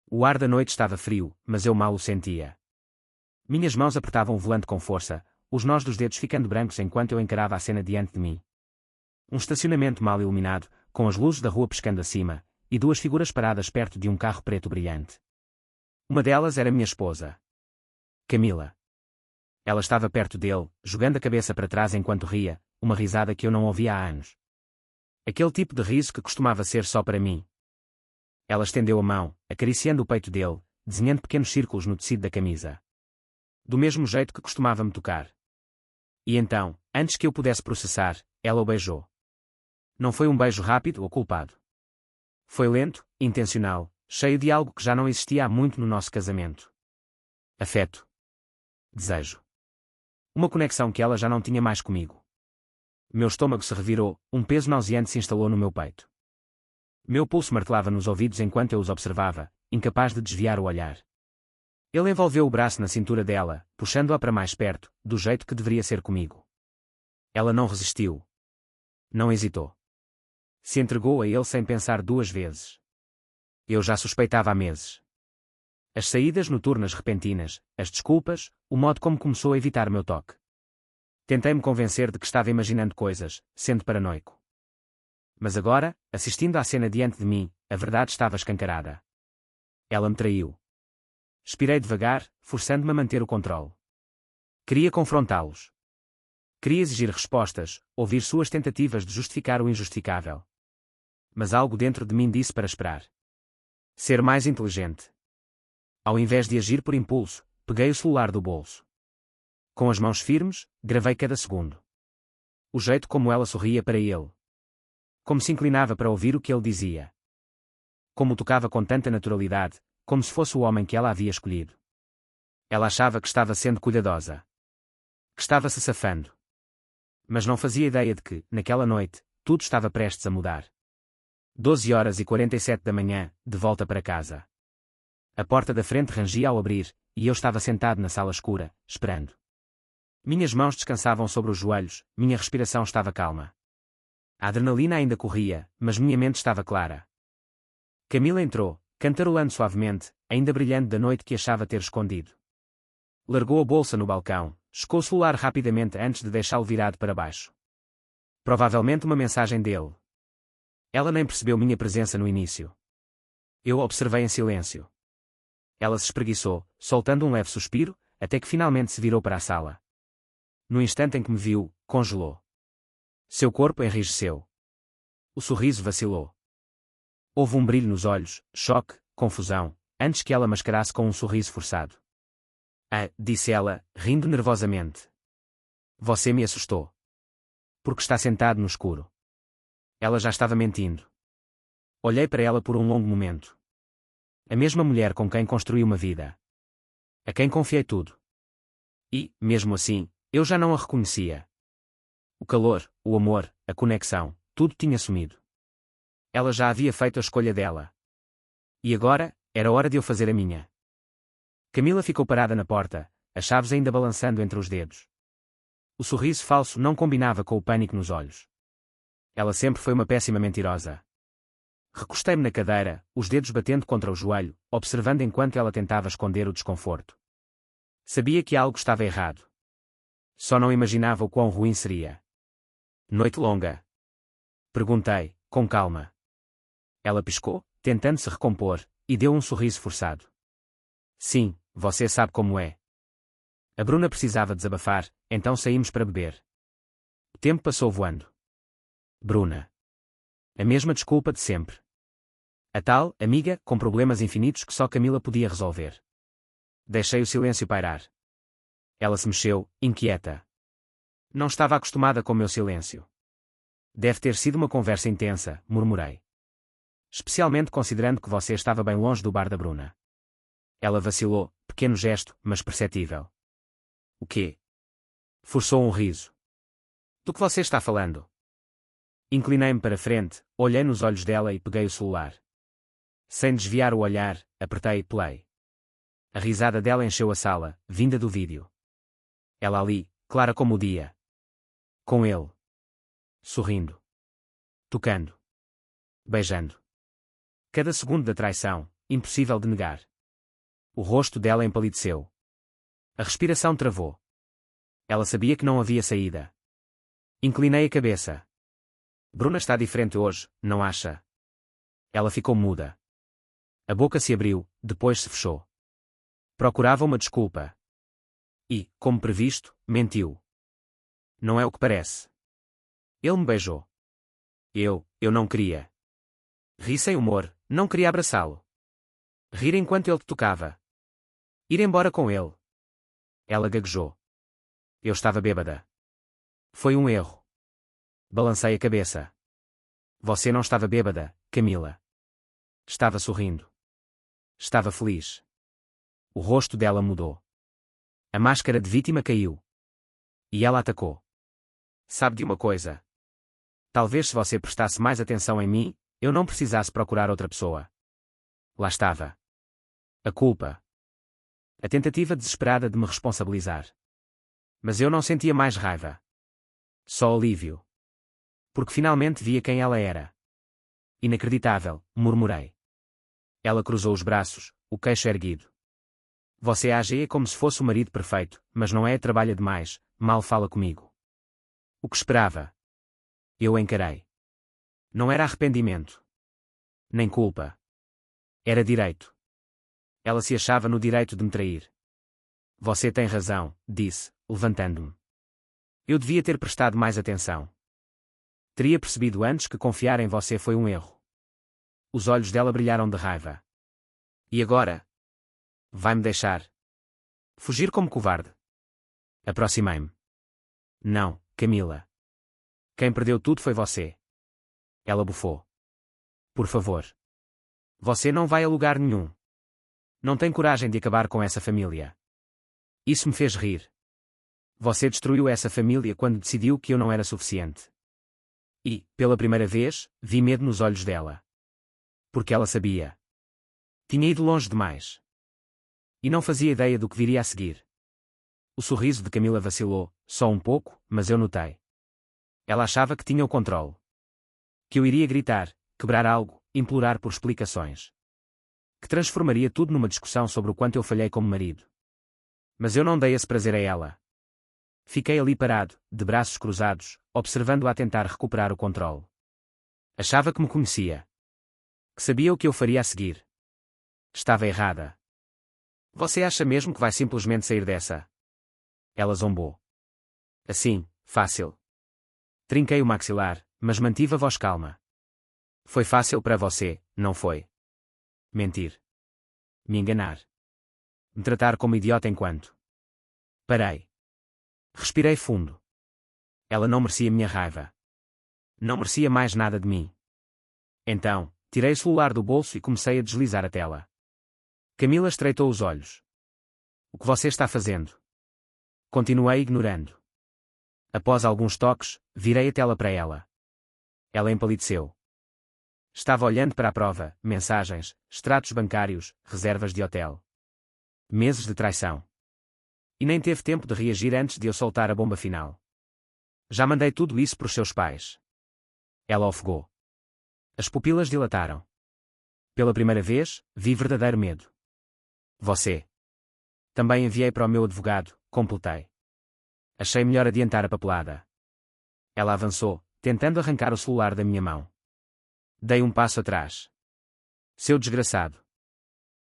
O ar da noite estava frio, mas eu mal o sentia. Minhas mãos apertavam o volante com força, os nós dos dedos ficando brancos enquanto eu encarava a cena diante de mim. Um estacionamento mal iluminado, com as luzes da rua piscando acima, e duas figuras paradas perto de um carro preto brilhante. Uma delas era minha esposa, Camila. Ela estava perto dele, jogando a cabeça para trás enquanto ria, uma risada que eu não ouvia há anos. Aquele tipo de riso que costumava ser só para mim. Ela estendeu a mão, acariciando o peito dele, desenhando pequenos círculos no tecido da camisa. Do mesmo jeito que costumava me tocar. E então, antes que eu pudesse processar, ela o beijou. Não foi um beijo rápido ou culpado. Foi lento, intencional, cheio de algo que já não existia há muito no nosso casamento. Afeto. Desejo. Uma conexão que ela já não tinha mais comigo. Meu estômago se revirou, um peso nauseante se instalou no meu peito. Meu pulso martelava nos ouvidos enquanto eu os observava, incapaz de desviar o olhar. Ele envolveu o braço na cintura dela, puxando-a para mais perto, do jeito que deveria ser comigo. Ela não resistiu. Não hesitou. Se entregou a ele sem pensar duas vezes. Eu já suspeitava há meses. As saídas noturnas repentinas, as desculpas, o modo como começou a evitar meu toque. Tentei-me convencer de que estava imaginando coisas, sendo paranoico. Mas agora, assistindo à cena diante de mim, a verdade estava escancarada. Ela me traiu. Expirei devagar, forçando-me a manter o controle. Queria confrontá-los. Queria exigir respostas, ouvir suas tentativas de justificar o injustificável. Mas algo dentro de mim disse para esperar. Ser mais inteligente. Ao invés de agir por impulso, peguei o celular do bolso. Com as mãos firmes, gravei cada segundo. O jeito como ela sorria para ele. Como se inclinava para ouvir o que ele dizia. Como o tocava com tanta naturalidade, como se fosse o homem que ela havia escolhido. Ela achava que estava sendo cuidadosa. Que estava se safando. Mas não fazia ideia de que, naquela noite, tudo estava prestes a mudar. 12h47 da manhã, de volta para casa. A porta da frente rangia ao abrir, e eu estava sentado na sala escura, esperando. Minhas mãos descansavam sobre os joelhos, minha respiração estava calma. A adrenalina ainda corria, mas minha mente estava clara. Camila entrou, cantarolando suavemente, ainda brilhando da noite que achava ter escondido. Largou a bolsa no balcão, checou o celular rapidamente antes de deixá-lo virado para baixo. Provavelmente uma mensagem dele. Ela nem percebeu minha presença no início. Eu a observei em silêncio. Ela se espreguiçou, soltando um leve suspiro, até que finalmente se virou para a sala. No instante em que me viu, congelou. Seu corpo enrijeceu. O sorriso vacilou. Houve um brilho nos olhos, choque, confusão, antes que ela mascarasse com um sorriso forçado. Ah, disse ela, rindo nervosamente. Você me assustou. Porque está sentado no escuro. Ela já estava mentindo. Olhei para ela por um longo momento. A mesma mulher com quem construí uma vida. A quem confiei tudo. E, mesmo assim, eu já não a reconhecia. O calor, o amor, a conexão, tudo tinha sumido. Ela já havia feito a escolha dela. E agora, era hora de eu fazer a minha. Camila ficou parada na porta, as chaves ainda balançando entre os dedos. O sorriso falso não combinava com o pânico nos olhos. Ela sempre foi uma péssima mentirosa. Recostei-me na cadeira, os dedos batendo contra o joelho, observando enquanto ela tentava esconder o desconforto. Sabia que algo estava errado. Só não imaginava o quão ruim seria. Noite longa? Perguntei, com calma. Ela piscou, tentando se recompor, e deu um sorriso forçado. Sim, você sabe como é. A Bruna precisava desabafar, então saímos para beber. O tempo passou voando. Bruna. A mesma desculpa de sempre. A tal, amiga, com problemas infinitos que só Camila podia resolver. Deixei o silêncio pairar. Ela se mexeu, inquieta. Não estava acostumada com o meu silêncio. Deve ter sido uma conversa intensa, murmurei. Especialmente considerando que você estava bem longe do bar da Bruna. Ela vacilou, pequeno gesto, mas perceptível. O quê? Forçou um riso. Do que você está falando? Inclinei-me para frente, olhei nos olhos dela e peguei o celular. Sem desviar o olhar, apertei play. A risada dela encheu a sala, vinda do vídeo. Ela ali, clara como o dia. Com ele. Sorrindo. Tocando. Beijando. Cada segundo da traição, impossível de negar. O rosto dela empalideceu. A respiração travou. Ela sabia que não havia saída. Inclinei a cabeça. Bruna está diferente hoje, não acha? Ela ficou muda. A boca se abriu, depois se fechou. Procurava uma desculpa. E, como previsto, mentiu. Não é o que parece. Ele me beijou. Eu não queria. Ri sem humor, não queria abraçá-lo. Rir enquanto ele te tocava. Ir embora com ele. Ela gaguejou. Eu estava bêbada. Foi um erro. Balancei a cabeça. Você não estava bêbada, Camila. Estava sorrindo. Estava feliz. O rosto dela mudou. A máscara de vítima caiu. E ela atacou. Sabe de uma coisa? Talvez se você prestasse mais atenção em mim, eu não precisasse procurar outra pessoa. Lá estava. A culpa. A tentativa desesperada de me responsabilizar. Mas eu não sentia mais raiva. Só alívio. Porque finalmente via quem ela era. Inacreditável, murmurei. Ela cruzou os braços, o queixo erguido. Você age como se fosse o marido perfeito, mas não é, trabalha demais, mal fala comigo. O que esperava? Eu encarei. Não era arrependimento. Nem culpa. Era direito. Ela se achava no direito de me trair. Você tem razão, disse, levantando-me. Eu devia ter prestado mais atenção. Teria percebido antes que confiar em você foi um erro. Os olhos dela brilharam de raiva. E agora? Vai-me deixar? Fugir como covarde? Aproximei-me. Não, Camila. Quem perdeu tudo foi você. Ela bufou. Por favor. Você não vai a lugar nenhum. Não tem coragem de acabar com essa família. Isso me fez rir. Você destruiu essa família quando decidiu que eu não era suficiente. E, pela primeira vez, vi medo nos olhos dela. Porque ela sabia. Tinha ido longe demais. E não fazia ideia do que viria a seguir. O sorriso de Camila vacilou, só um pouco, mas eu notei. Ela achava que tinha o controle. Que eu iria gritar, quebrar algo, implorar por explicações. Que transformaria tudo numa discussão sobre o quanto eu falhei como marido. Mas eu não dei esse prazer a ela. Fiquei ali parado, de braços cruzados, observando-a a tentar recuperar o controle. Achava que me conhecia. Que sabia o que eu faria a seguir. Estava errada. Você acha mesmo que vai simplesmente sair dessa? Ela zombou. Assim, fácil. Trinquei o maxilar, mas mantive a voz calma. Foi fácil para você, não foi? Mentir. Me enganar. Me tratar como idiota enquanto. Parei. Respirei fundo. Ela não merecia minha raiva. Não merecia mais nada de mim. Então, tirei o celular do bolso e comecei a deslizar a tela. Camila estreitou os olhos. O que você está fazendo? Continuei ignorando. Após alguns toques, virei a tela para ela. Ela empalideceu. Estava olhando para a prova, mensagens, extratos bancários, reservas de hotel. Meses de traição. E nem teve tempo de reagir antes de eu soltar a bomba final. Já mandei tudo isso para os seus pais. Ela ofegou. As pupilas dilataram. Pela primeira vez, vi verdadeiro medo. Você. Também enviei para o meu advogado, completei. Achei melhor adiantar a papelada. Ela avançou, tentando arrancar o celular da minha mão. Dei um passo atrás. Seu desgraçado.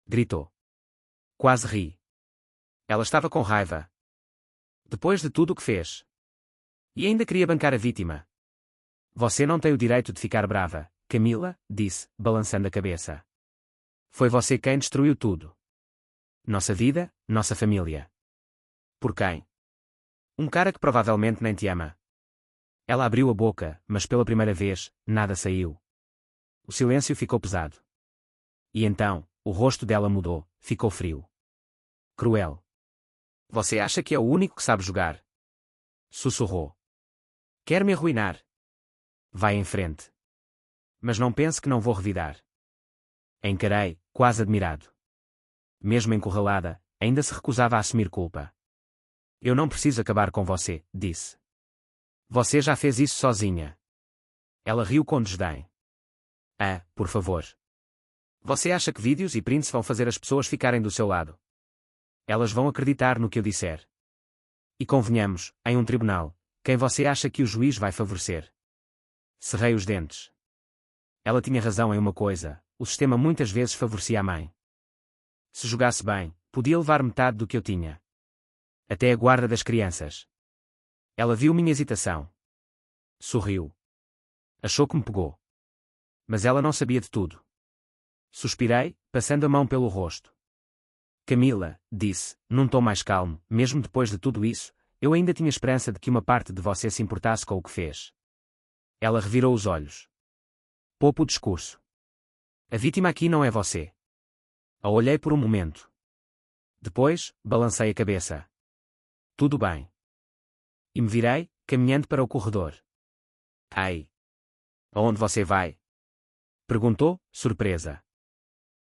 Gritou. Quase ri. Ela estava com raiva. Depois de tudo o que fez. E ainda queria bancar a vítima. Você não tem o direito de ficar brava, Camila, disse, balançando a cabeça. Foi você quem destruiu tudo. Nossa vida, nossa família. Por quem? Um cara que provavelmente nem te ama. Ela abriu a boca, mas pela primeira vez, nada saiu. O silêncio ficou pesado. E então, o rosto dela mudou, ficou frio. Cruel. Você acha que é o único que sabe jogar? Sussurrou. Quer me arruinar? Vai em frente. Mas não pense que não vou revidar. Encarei, quase admirado. Mesmo encurralada, ainda se recusava a assumir culpa. Eu não preciso acabar com você, disse. Você já fez isso sozinha. Ela riu com desdém. Ah, por favor. Você acha que vídeos e prints vão fazer as pessoas ficarem do seu lado? Elas vão acreditar no que eu disser. E convenhamos, em um tribunal, quem você acha que o juiz vai favorecer? Cerrei os dentes. Ela tinha razão em uma coisa, o sistema muitas vezes favorecia a mãe. Se jogasse bem, podia levar metade do que eu tinha. Até a guarda das crianças. Ela viu minha hesitação. Sorriu. Achou que me pegou. Mas ela não sabia de tudo. Suspirei, passando a mão pelo rosto. Camila, disse, num tom mais calmo, mesmo depois de tudo isso, eu ainda tinha esperança de que uma parte de você se importasse com o que fez. Ela revirou os olhos. Poupa o discurso. A vítima aqui não é você. A olhei por um momento. Depois, balancei a cabeça. Tudo bem. E me virei, caminhando para o corredor. Ei! Aonde você vai? Perguntou, surpresa.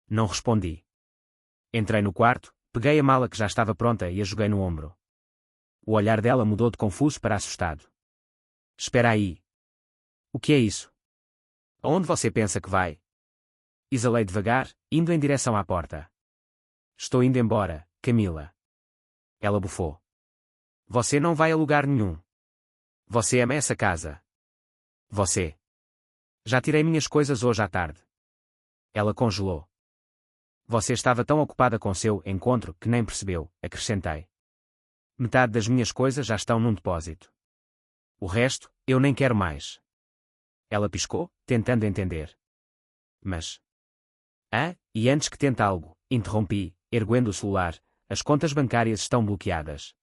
Não respondi. Entrei no quarto, peguei a mala que já estava pronta e a joguei no ombro. O olhar dela mudou de confuso para assustado. Espera aí. O que é isso? Aonde você pensa que vai? Exalei devagar, indo em direção à porta. Estou indo embora, Camila. Ela bufou. Você não vai a lugar nenhum. Você ama essa casa. Você. Já tirei minhas coisas hoje à tarde. Ela congelou. Você estava tão ocupada com seu encontro que nem percebeu, acrescentei. Metade das minhas coisas já estão num depósito. O resto, eu nem quero mais. Ela piscou, tentando entender. Mas... e antes que tente algo, interrompi, erguendo o celular, as contas bancárias estão bloqueadas.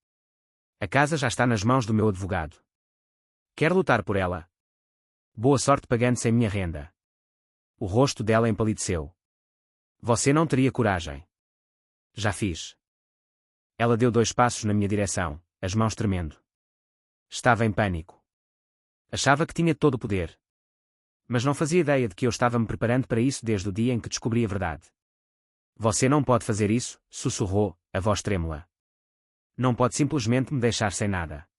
A casa já está nas mãos do meu advogado. Quer lutar por ela? Boa sorte pagando sem minha renda. O rosto dela empalideceu. Você não teria coragem. Já fiz. Ela deu 2 passos na minha direção, as mãos tremendo. Estava em pânico. Achava que tinha todo o poder. Mas não fazia ideia de que eu estava me preparando para isso desde o dia em que descobri a verdade. Você não pode fazer isso, sussurrou, a voz trêmula. Não pode simplesmente me deixar sem nada.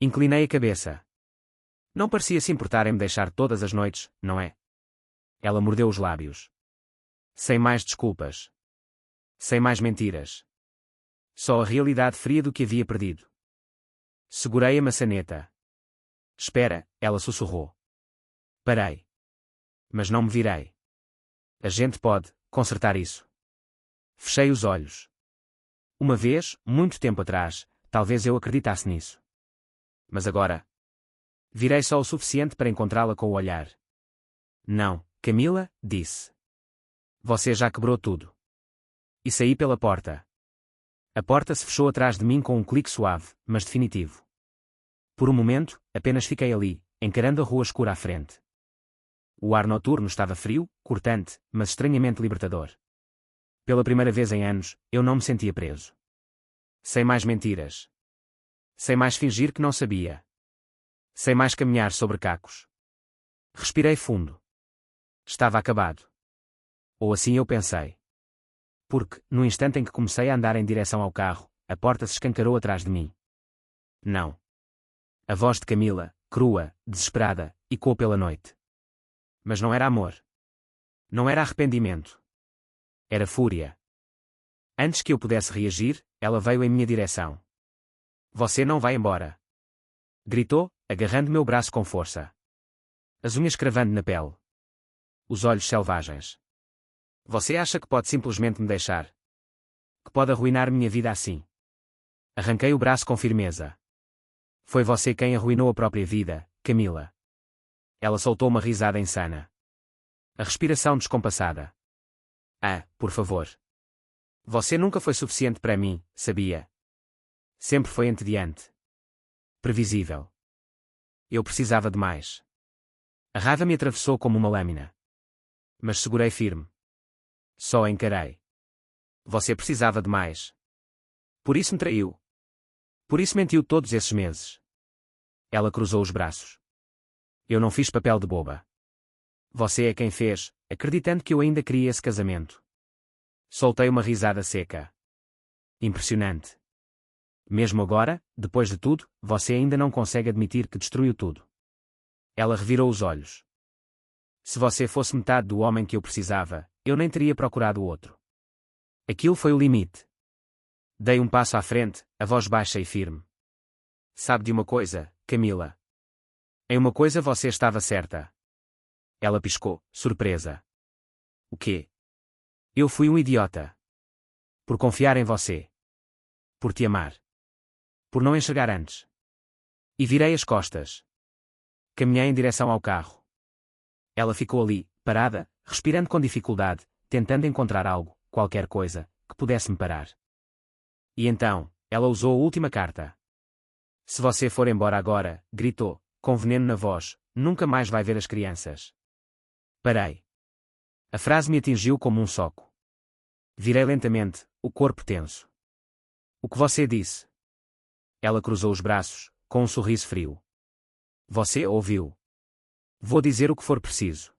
Inclinei a cabeça. Não parecia se importar em me deixar todas as noites, não é? Ela mordeu os lábios. Sem mais desculpas. Sem mais mentiras. Só a realidade fria do que havia perdido. Segurei a maçaneta. Espera, ela sussurrou. Parei. Mas não me virei. A gente pode consertar isso. Fechei os olhos. Uma vez, muito tempo atrás, talvez eu acreditasse nisso. Mas agora... Virei só o suficiente para encontrá-la com o olhar. Não, Camila, disse. Você já quebrou tudo. E saí pela porta. A porta se fechou atrás de mim com um clique suave, mas definitivo. Por um momento, apenas fiquei ali, encarando a rua escura à frente. O ar noturno estava frio, cortante, mas estranhamente libertador. Pela primeira vez em anos, eu não me sentia preso. Sem mais mentiras. Sem mais fingir que não sabia. Sem mais caminhar sobre cacos. Respirei fundo. Estava acabado. Ou assim eu pensei. Porque, no instante em que comecei a andar em direção ao carro, a porta se escancarou atrás de mim. Não. A voz de Camila, crua, desesperada, ecoou pela noite. Mas não era amor. Não era arrependimento. Era fúria. Antes que eu pudesse reagir, ela veio em minha direção. Você não vai embora. Gritou, agarrando meu braço com força. As unhas cravando na pele. Os olhos selvagens. Você acha que pode simplesmente me deixar? Que pode arruinar minha vida assim? Arranquei o braço com firmeza. Foi você quem arruinou a própria vida, Camila. Ela soltou uma risada insana. A respiração descompassada. Por favor. Você nunca foi suficiente para mim, sabia? Sempre foi entediante. Previsível. Eu precisava de mais. A raiva me atravessou como uma lâmina. Mas segurei firme. Só encarei. Você precisava de mais. Por isso me traiu. Por isso mentiu todos esses meses. Ela cruzou os braços. Eu não fiz papel de boba. Você é quem fez, acreditando que eu ainda queria esse casamento. Soltei uma risada seca. Impressionante. Mesmo agora, depois de tudo, você ainda não consegue admitir que destruiu tudo. Ela revirou os olhos. Se você fosse metade do homem que eu precisava, eu nem teria procurado outro. Aquilo foi o limite. Dei um passo à frente, a voz baixa e firme. Sabe de uma coisa, Camila? Em uma coisa você estava certa. Ela piscou, surpresa. O quê? Eu fui um idiota. Por confiar em você. Por te amar. Por não enxergar antes. E virei as costas. Caminhei em direção ao carro. Ela ficou ali, parada, respirando com dificuldade, tentando encontrar algo, qualquer coisa, que pudesse me parar. E então, ela usou a última carta. Se você for embora agora, gritou, com veneno na voz, nunca mais vai ver as crianças. Parei. A frase me atingiu como um soco. Virei lentamente, o corpo tenso. O que você disse? Ela cruzou os braços, com um sorriso frio. Você ouviu. Vou dizer o que for preciso.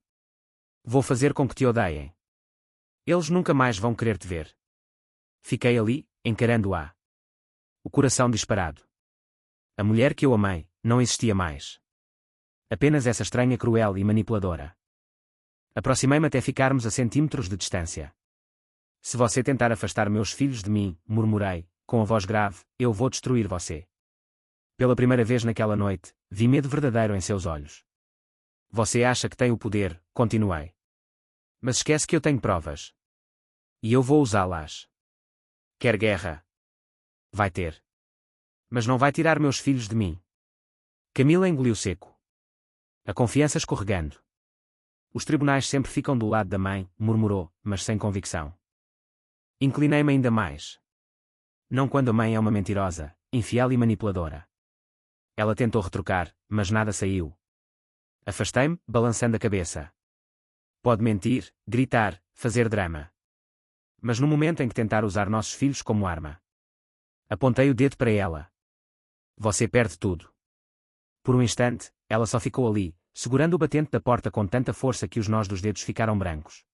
Vou fazer com que te odeiem. Eles nunca mais vão querer te ver. Fiquei ali, encarando-a. O coração disparado. A mulher que eu amei, não existia mais. Apenas essa estranha, cruel e manipuladora. Aproximei-me até ficarmos a centímetros de distância. Se você tentar afastar meus filhos de mim, murmurei, com a voz grave, eu vou destruir você. Pela primeira vez naquela noite, vi medo verdadeiro em seus olhos. Você acha que tem o poder, continuei. Mas esquece que eu tenho provas. E eu vou usá-las. Quer guerra? Vai ter. Mas não vai tirar meus filhos de mim. Camila engoliu seco. A confiança escorregando. Os tribunais sempre ficam do lado da mãe, murmurou, mas sem convicção. Inclinei-me ainda mais. Não quando a mãe é uma mentirosa, infiel e manipuladora. Ela tentou retrucar, mas nada saiu. Afastei-me, balançando a cabeça. Pode mentir, gritar, fazer drama. Mas no momento em que tentar usar nossos filhos como arma. Apontei o dedo para ela. Você perde tudo. Por um instante, ela só ficou ali, segurando o batente da porta com tanta força que os nós dos dedos ficaram brancos.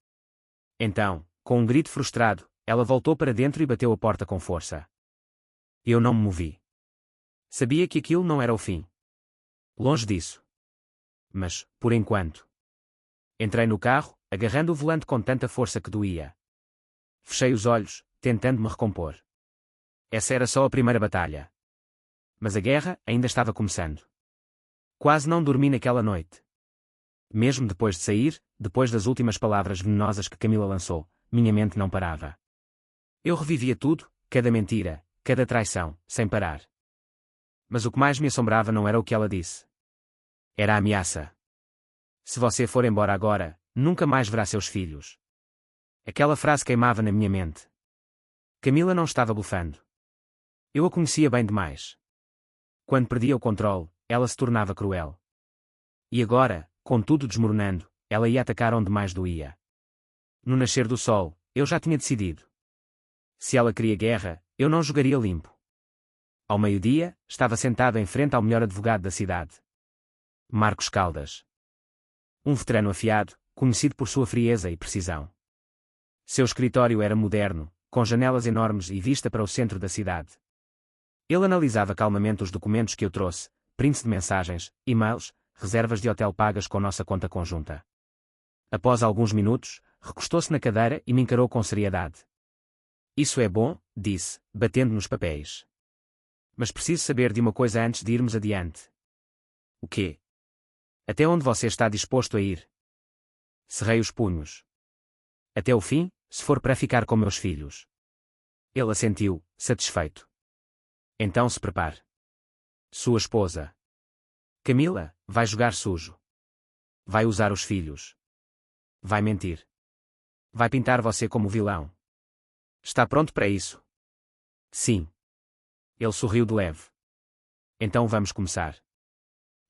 Então, com um grito frustrado, ela voltou para dentro e bateu a porta com força. Eu não me movi. Sabia que aquilo não era o fim. Longe disso. Mas, por enquanto. Entrei no carro, agarrando o volante com tanta força que doía. Fechei os olhos, tentando me recompor. Essa era só a primeira batalha. Mas a guerra ainda estava começando. Quase não dormi naquela noite. Mesmo depois de sair, depois das últimas palavras venenosas que Camila lançou, minha mente não parava. Eu revivia tudo, cada mentira, cada traição, sem parar. Mas o que mais me assombrava não era o que ela disse. Era a ameaça. Se você for embora agora, nunca mais verá seus filhos. Aquela frase queimava na minha mente. Camila não estava blufando. Eu a conhecia bem demais. Quando perdia o controle, ela se tornava cruel. E agora, com tudo desmoronando, ela ia atacar onde mais doía. No nascer do sol, eu já tinha decidido. Se ela queria guerra, eu não jogaria limpo. Ao meio-dia, estava sentado em frente ao melhor advogado da cidade. Marcos Caldas. Um veterano afiado, conhecido por sua frieza e precisão. Seu escritório era moderno, com janelas enormes e vista para o centro da cidade. Ele analisava calmamente os documentos que eu trouxe, prints de mensagens, e-mails, reservas de hotel pagas com nossa conta conjunta. Após alguns minutos, recostou-se na cadeira e me encarou com seriedade. Isso é bom, disse, batendo nos papéis. Mas preciso saber de uma coisa antes de irmos adiante. O quê? Até onde você está disposto a ir? Cerrei os punhos. Até o fim, se for para ficar com meus filhos. Ele assentiu, satisfeito. Então se prepare. Sua esposa. Camila, vai jogar sujo. Vai usar os filhos. Vai mentir. Vai pintar você como vilão. Está pronto para isso? Sim. Ele sorriu de leve. Então vamos começar.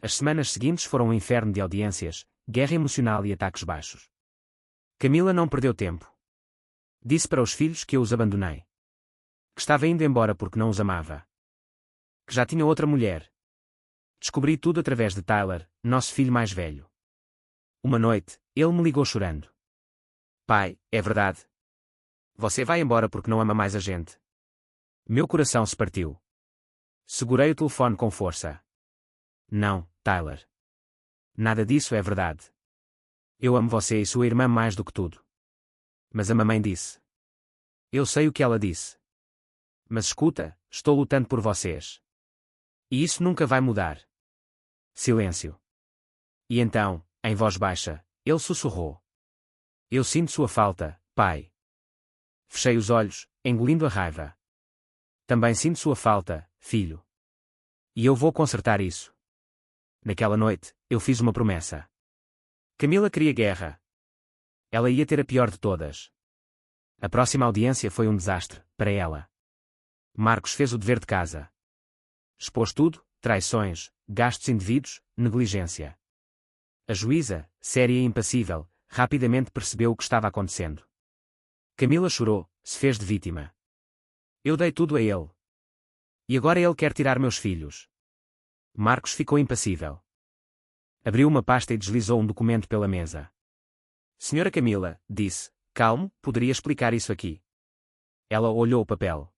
As semanas seguintes foram um inferno de audiências, guerra emocional e ataques baixos. Camila não perdeu tempo. Disse para os filhos que eu os abandonei. Que estava indo embora porque não os amava. Que já tinha outra mulher. Descobri tudo através de Tyler, nosso filho mais velho. Uma noite, ele me ligou chorando. Pai, é verdade. Você vai embora porque não ama mais a gente. Meu coração se partiu. Segurei o telefone com força. Não, Tyler. Nada disso é verdade. Eu amo você e sua irmã mais do que tudo. Mas a mamãe disse. Eu sei o que ela disse. Mas escuta, estou lutando por vocês. E isso nunca vai mudar. Silêncio. E então, em voz baixa, ele sussurrou. Eu sinto sua falta, pai. Fechei os olhos, engolindo a raiva. Também sinto sua falta, filho. E eu vou consertar isso. Naquela noite, eu fiz uma promessa. Camila queria guerra. Ela ia ter a pior de todas. A próxima audiência foi um desastre, para ela. Marcos fez o dever de casa. Expôs tudo, traições, gastos indevidos, negligência. A juíza, séria e impassível, rapidamente percebeu o que estava acontecendo. Camila chorou, se fez de vítima. Eu dei tudo a ele. E agora ele quer tirar meus filhos. Marcos ficou impassível. Abriu uma pasta e deslizou um documento pela mesa. Senhora Camila, disse, calmo, poderia explicar isso aqui. Ela olhou o papel.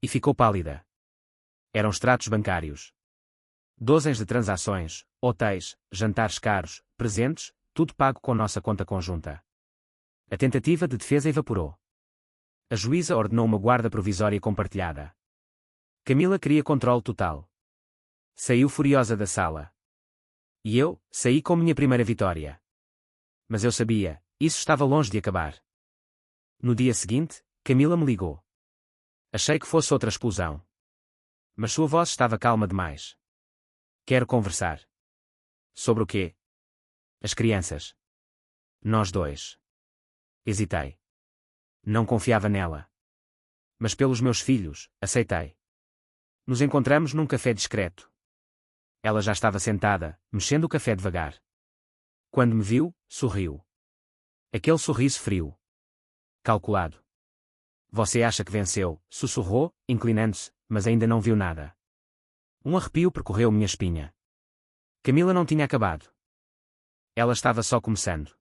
E ficou pálida. Eram extratos bancários. Dozens de transações, hotéis, jantares caros, presentes, tudo pago com nossa conta conjunta. A tentativa de defesa evaporou. A juíza ordenou uma guarda provisória compartilhada. Camila queria controle total. Saiu furiosa da sala. E eu, saí com minha primeira vitória. Mas eu sabia, isso estava longe de acabar. No dia seguinte, Camila me ligou. Achei que fosse outra explosão. Mas sua voz estava calma demais. Quero conversar. Sobre o quê? As crianças. Nós dois. Hesitei. Não confiava nela. Mas pelos meus filhos, aceitei. Nos encontramos num café discreto. Ela já estava sentada, mexendo o café devagar. Quando me viu, sorriu. Aquele sorriso frio. Calculado. Você acha que venceu, sussurrou, inclinando-se, mas ainda não viu nada. Um arrepio percorreu minha espinha. Camila não tinha acabado. Ela estava só começando.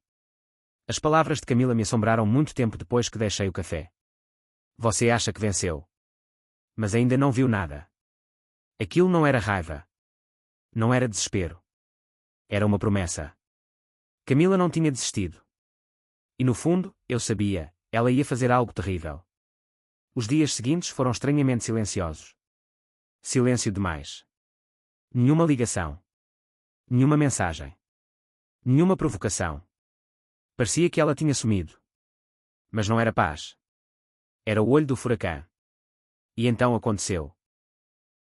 As palavras de Camila me assombraram muito tempo depois que deixei o café. Você acha que venceu. Mas ainda não viu nada. Aquilo não era raiva. Não era desespero. Era uma promessa. Camila não tinha desistido. E no fundo, eu sabia, ela ia fazer algo terrível. Os dias seguintes foram estranhamente silenciosos. Silêncio demais. Nenhuma ligação. Nenhuma mensagem. Nenhuma provocação. Parecia que ela tinha sumido. Mas não era paz. Era o olho do furacão. E então aconteceu.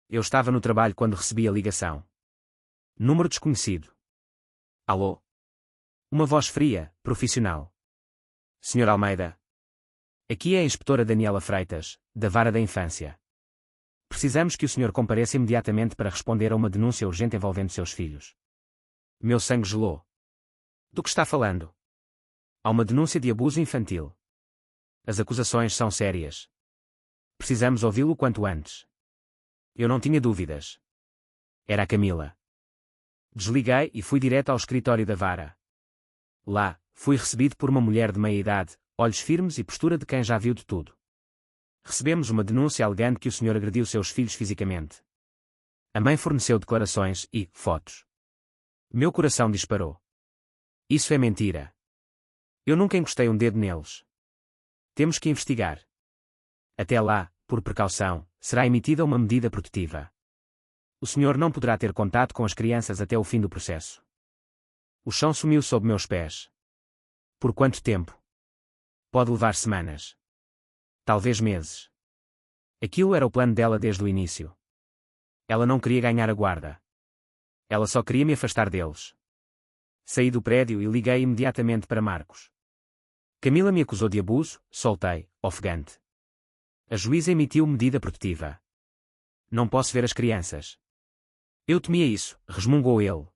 Eu estava no trabalho quando recebi a ligação. Número desconhecido. Alô? Uma voz fria, profissional. Senhor Almeida. Aqui é a inspetora Daniela Freitas, da Vara da Infância. Precisamos que o senhor compareça imediatamente para responder a uma denúncia urgente envolvendo seus filhos. Meu sangue gelou. Do que está falando? Há uma denúncia de abuso infantil. As acusações são sérias. Precisamos ouvi-lo o quanto antes. Eu não tinha dúvidas. Era a Camila. Desliguei e fui direto ao escritório da Vara. Lá, fui recebido por uma mulher de meia-idade, olhos firmes e postura de quem já viu de tudo. Recebemos uma denúncia alegando que o senhor agrediu seus filhos fisicamente. A mãe forneceu declarações e fotos. Meu coração disparou. Isso é mentira. Eu nunca encostei um dedo neles. Temos que investigar. Até lá, por precaução, será emitida uma medida protetiva. O senhor não poderá ter contato com as crianças até o fim do processo. O chão sumiu sob meus pés. Por quanto tempo? Pode levar semanas. Talvez meses. Aquilo era o plano dela desde o início. Ela não queria ganhar a guarda. Ela só queria me afastar deles. Saí do prédio e liguei imediatamente para Marcos. Camila me acusou de abuso, soltei, ofegante. A juíza emitiu medida protetiva. Não posso ver as crianças. Eu temia isso, resmungou ele.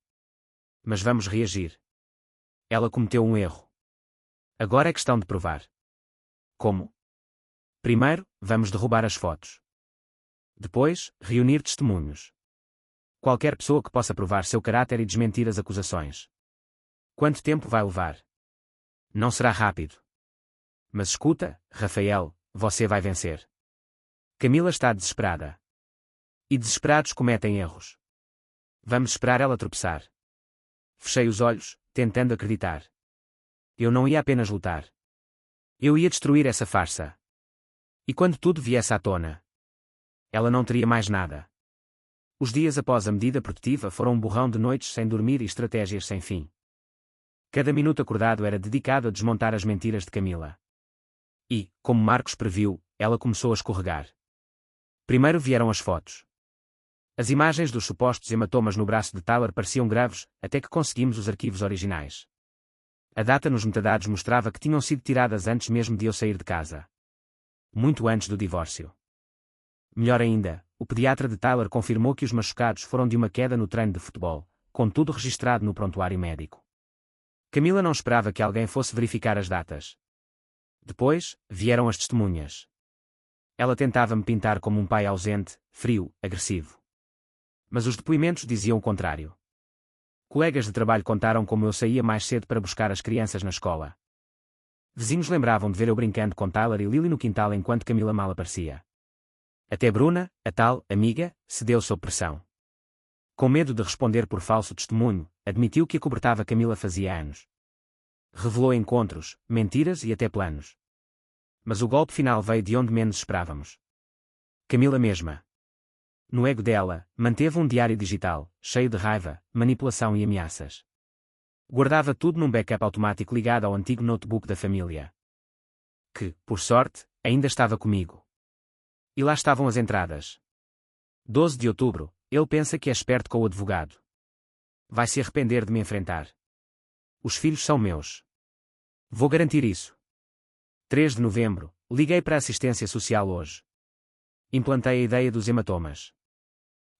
Mas vamos reagir. Ela cometeu um erro. Agora é questão de provar. Como? Primeiro, vamos derrubar as fotos. Depois, reunir testemunhos. Qualquer pessoa que possa provar seu caráter e desmentir as acusações. Quanto tempo vai levar? Não será rápido. Mas escuta, Rafael, você vai vencer. Camila está desesperada. E desesperados cometem erros. Vamos esperar ela tropeçar. Fechei os olhos, tentando acreditar. Eu não ia apenas lutar. Eu ia destruir essa farsa. E quando tudo viesse à tona, ela não teria mais nada. Os dias após a medida protetiva foram um borrão de noites sem dormir e estratégias sem fim. Cada minuto acordado era dedicado a desmontar as mentiras de Camila. E, como Marcos previu, ela começou a escorregar. Primeiro vieram as fotos. As imagens dos supostos hematomas no braço de Tyler pareciam graves, até que conseguimos os arquivos originais. A data nos metadados mostrava que tinham sido tiradas antes mesmo de eu sair de casa. Muito antes do divórcio. Melhor ainda, o pediatra de Tyler confirmou que os machucados foram de uma queda no treino de futebol, com tudo registrado no prontuário médico. Camila não esperava que alguém fosse verificar as datas. Depois, vieram as testemunhas. Ela tentava me pintar como um pai ausente, frio, agressivo. Mas os depoimentos diziam o contrário. Colegas de trabalho contaram como eu saía mais cedo para buscar as crianças na escola. Vizinhos lembravam de ver eu brincando com Tyler e Lily no quintal enquanto Camila mal aparecia. Até Bruna, a tal amiga, cedeu sob pressão. Com medo de responder por falso testemunho, admitiu que acobertava Camila fazia anos. Revelou encontros, mentiras e até planos. Mas o golpe final veio de onde menos esperávamos. Camila mesma. No ego dela, manteve um diário digital, cheio de raiva, manipulação e ameaças. Guardava tudo num backup automático ligado ao antigo notebook da família. Que, por sorte, ainda estava comigo. E lá estavam as entradas. 12 de outubro, ele pensa que é esperto com o advogado. Vai se arrepender de me enfrentar. Os filhos são meus. Vou garantir isso. 3 de novembro, liguei para a assistência social hoje. Implantei a ideia dos hematomas.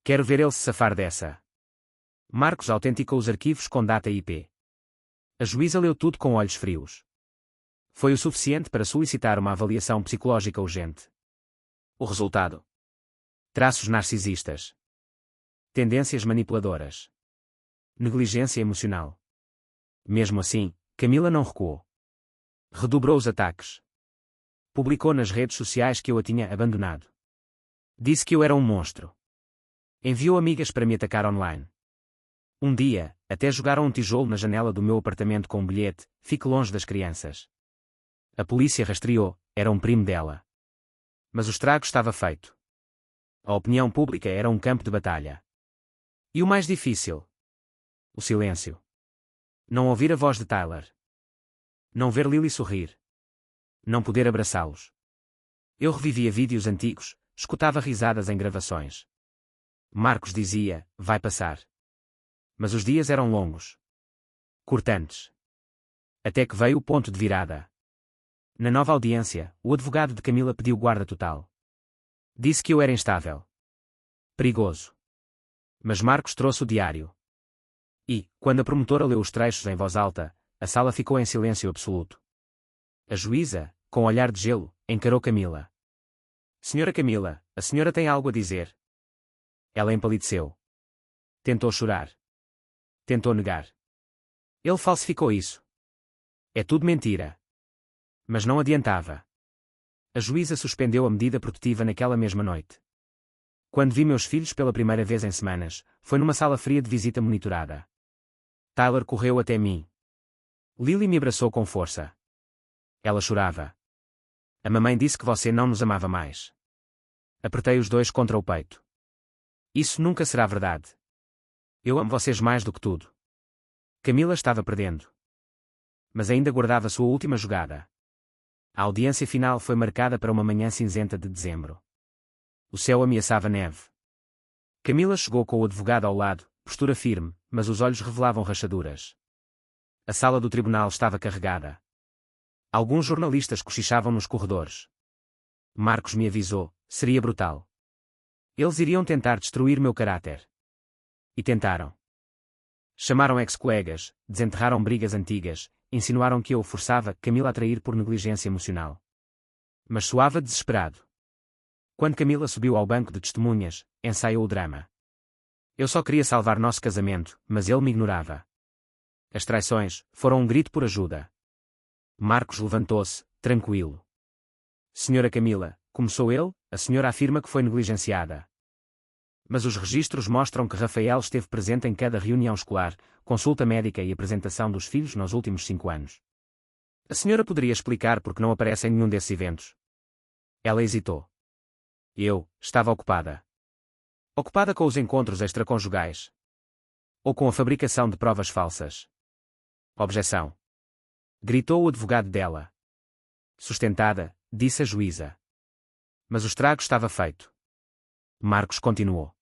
Quero ver ele se safar dessa. Marcos autenticou os arquivos com data e IP. A juíza leu tudo com olhos frios. Foi o suficiente para solicitar uma avaliação psicológica urgente. O resultado: traços narcisistas. Tendências manipuladoras. Negligência emocional. Mesmo assim, Camila não recuou. Redobrou os ataques. Publicou nas redes sociais que eu a tinha abandonado. Disse que eu era um monstro. Enviou amigas para me atacar online. Um dia, até jogaram um tijolo na janela do meu apartamento com um bilhete: fique longe das crianças. A polícia rastreou, era um primo dela. Mas o estrago estava feito. A opinião pública era um campo de batalha. E o mais difícil? O silêncio. Não ouvir a voz de Tyler. Não ver Lily sorrir. Não poder abraçá-los. Eu revivia vídeos antigos, escutava risadas em gravações. Marcos dizia: vai passar. Mas os dias eram longos. Cortantes. Até que veio o ponto de virada. Na nova audiência, o advogado de Camila pediu guarda total. Disse que eu era instável. Perigoso. Mas Marcos trouxe o diário. E, quando a promotora leu os trechos em voz alta, a sala ficou em silêncio absoluto. A juíza, com olhar de gelo, encarou Camila. Senhora Camila, a senhora tem algo a dizer? Ela empalideceu. Tentou chorar. Tentou negar. Ele falsificou isso. É tudo mentira. Mas não adiantava. A juíza suspendeu a medida protetiva naquela mesma noite. Quando vi meus filhos pela primeira vez em semanas, foi numa sala fria de visita monitorada. Tyler correu até mim. Lily me abraçou com força. Ela chorava. A mamãe disse que você não nos amava mais. Apertei os dois contra o peito. Isso nunca será verdade. Eu amo vocês mais do que tudo. Camila estava perdendo. Mas ainda guardava sua última jogada. A audiência final foi marcada para uma manhã cinzenta de dezembro. O céu ameaçava neve. Camila chegou com o advogado ao lado, postura firme, mas os olhos revelavam rachaduras. A sala do tribunal estava carregada. Alguns jornalistas cochichavam nos corredores. Marcos me avisou: seria brutal. Eles iriam tentar destruir meu caráter. E tentaram. Chamaram ex-colegas, desenterraram brigas antigas, insinuaram que eu forçava Camila a trair por negligência emocional. Mas soava desesperado. Quando Camila subiu ao banco de testemunhas, ensaiou o drama. Eu só queria salvar nosso casamento, mas ele me ignorava. As traições foram um grito por ajuda. Marcos levantou-se, tranquilo. Senhora Camila, começou ele, a senhora afirma que foi negligenciada. Mas os registros mostram que Rafael esteve presente em cada reunião escolar, consulta médica e apresentação dos filhos nos últimos 5 anos. A senhora poderia explicar por que não aparece em nenhum desses eventos? Ela hesitou. Eu estava ocupada. Ocupada com os encontros extraconjugais. Ou com a fabricação de provas falsas. Objeção. Gritou o advogado dela. Sustentada, disse a juíza. Mas o estrago estava feito. Marcos continuou.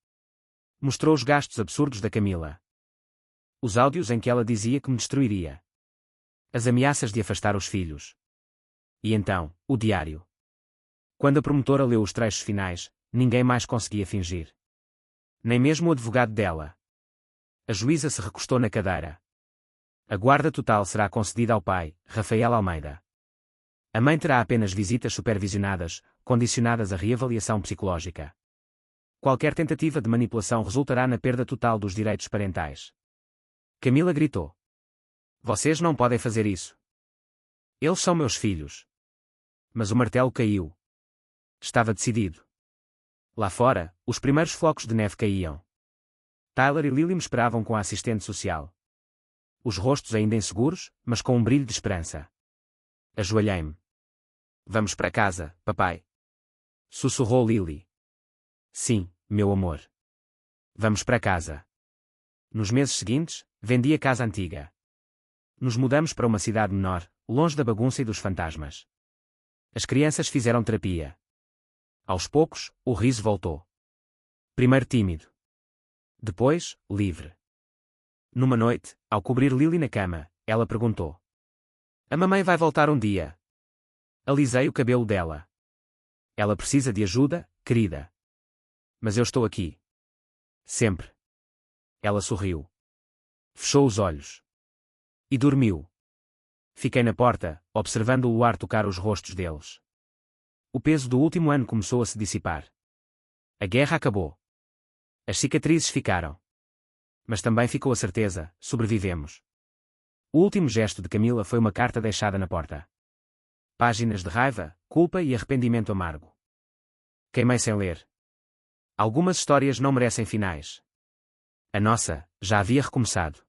Mostrou os gastos absurdos da Camila. Os áudios em que ela dizia que me destruiria. As ameaças de afastar os filhos. E então, o diário. Quando a promotora leu os trechos finais, ninguém mais conseguia fingir. Nem mesmo o advogado dela. A juíza se recostou na cadeira. A guarda total será concedida ao pai, Rafael Almeida. A mãe terá apenas visitas supervisionadas, condicionadas à reavaliação psicológica. Qualquer tentativa de manipulação resultará na perda total dos direitos parentais. Camila gritou. Vocês não podem fazer isso. Eles são meus filhos. Mas o martelo caiu. Estava decidido. Lá fora, os primeiros flocos de neve caíam. Tyler e Lily me esperavam com a assistente social. Os rostos ainda inseguros, mas com um brilho de esperança. Ajoelhei-me. Vamos para casa, papai. Sussurrou Lily. Sim, meu amor. Vamos para casa. Nos meses seguintes, vendi a casa antiga. Nos mudamos para uma cidade menor, longe da bagunça e dos fantasmas. As crianças fizeram terapia. Aos poucos, o riso voltou. Primeiro tímido. Depois, livre. Numa noite, ao cobrir Lily na cama, ela perguntou. A mamãe vai voltar um dia. Alisei o cabelo dela. Ela precisa de ajuda, querida. Mas eu estou aqui. Sempre. Ela sorriu. Fechou os olhos. E dormiu. Fiquei na porta, observando o luar tocar os rostos deles. O peso do último ano começou a se dissipar. A guerra acabou. As cicatrizes ficaram. Mas também ficou a certeza, sobrevivemos. O último gesto de Camila foi uma carta deixada na porta. Páginas de raiva, culpa e arrependimento amargo. Queimei sem ler. Algumas histórias não merecem finais. A nossa, já havia recomeçado.